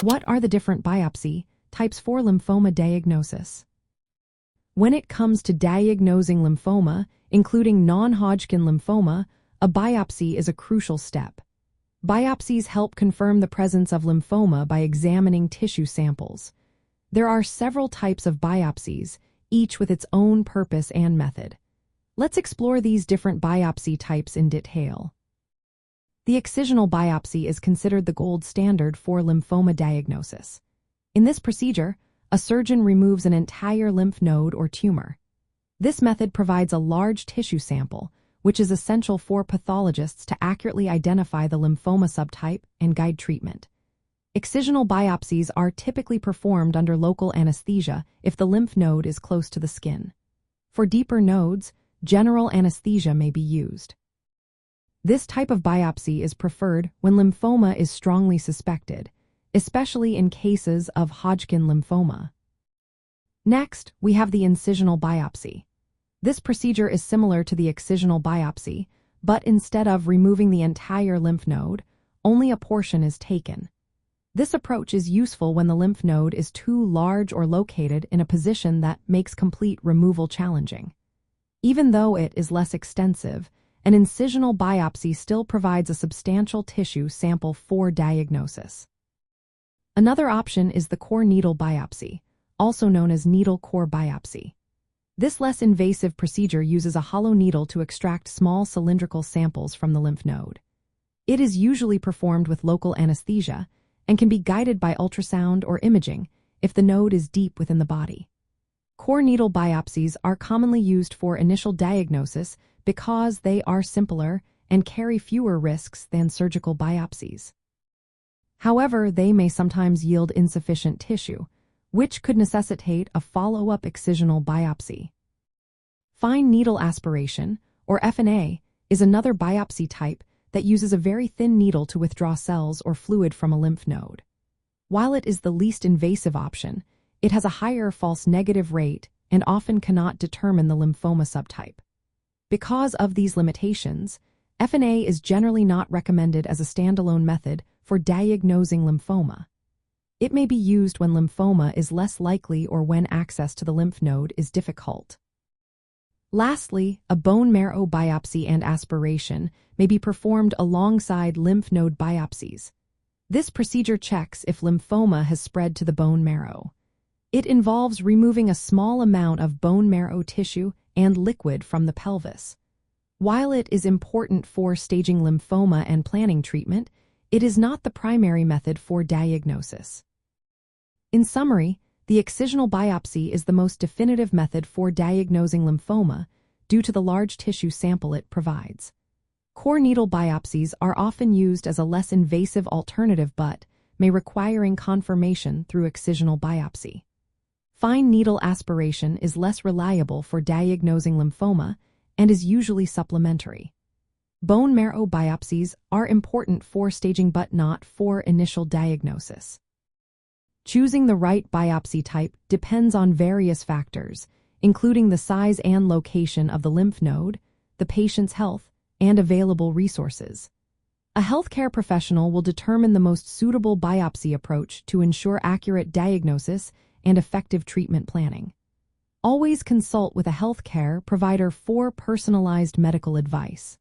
What are the different biopsy types for lymphoma diagnosis? When it comes to diagnosing lymphoma, including non-Hodgkin lymphoma, a biopsy is a crucial step. Biopsies help confirm the presence of lymphoma by examining tissue samples. There are several types of biopsies, each with its own purpose and method. Let's explore these different biopsy types in detail. The excisional biopsy is considered the gold standard for lymphoma diagnosis. In this procedure, a surgeon removes an entire lymph node or tumor. This method provides a large tissue sample, which is essential for pathologists to accurately identify the lymphoma subtype and guide treatment. Excisional biopsies are typically performed under local anesthesia if the lymph node is close to the skin. For deeper nodes, general anesthesia may be used. This type of biopsy is preferred when lymphoma is strongly suspected, especially in cases of Hodgkin lymphoma. Next, we have the incisional biopsy. This procedure is similar to the excisional biopsy, but instead of removing the entire lymph node, only a portion is taken. This approach is useful when the lymph node is too large or located in a position that makes complete removal challenging. Even though it is less extensive, an incisional biopsy still provides a substantial tissue sample for diagnosis. Another option is the core needle biopsy, also known as needle core biopsy. This less invasive procedure uses a hollow needle to extract small cylindrical samples from the lymph node. It is usually performed with local anesthesia and can be guided by ultrasound or imaging if the node is deep within the body. Core needle biopsies are commonly used for initial diagnosis because they are simpler and carry fewer risks than surgical biopsies. However, they may sometimes yield insufficient tissue, which could necessitate a follow-up excisional biopsy. Fine needle aspiration, or FNA, is another biopsy type that uses a very thin needle to withdraw cells or fluid from a lymph node. While it is the least invasive option, it has a higher false negative rate and often cannot determine the lymphoma subtype. Because of these limitations, FNA is generally not recommended as a standalone method for diagnosing lymphoma. It may be used when lymphoma is less likely or when access to the lymph node is difficult. Lastly, a bone marrow biopsy and aspiration may be performed alongside lymph node biopsies. This procedure checks if lymphoma has spread to the bone marrow. It involves removing a small amount of bone marrow tissue and liquid from the pelvis. While it is important for staging lymphoma and planning treatment, it is not the primary method for diagnosis. In summary, the excisional biopsy is the most definitive method for diagnosing lymphoma due to the large tissue sample it provides. Core needle biopsies are often used as a less invasive alternative but may require confirmation through excisional biopsy. Fine needle aspiration is less reliable for diagnosing lymphoma and is usually supplementary. Bone marrow biopsies are important for staging but not for initial diagnosis. Choosing the right biopsy type depends on various factors, including the size and location of the lymph node, the patient's health, and available resources. A healthcare professional will determine the most suitable biopsy approach to ensure accurate diagnosis and effective treatment planning. Always consult with a healthcare provider for personalized medical advice.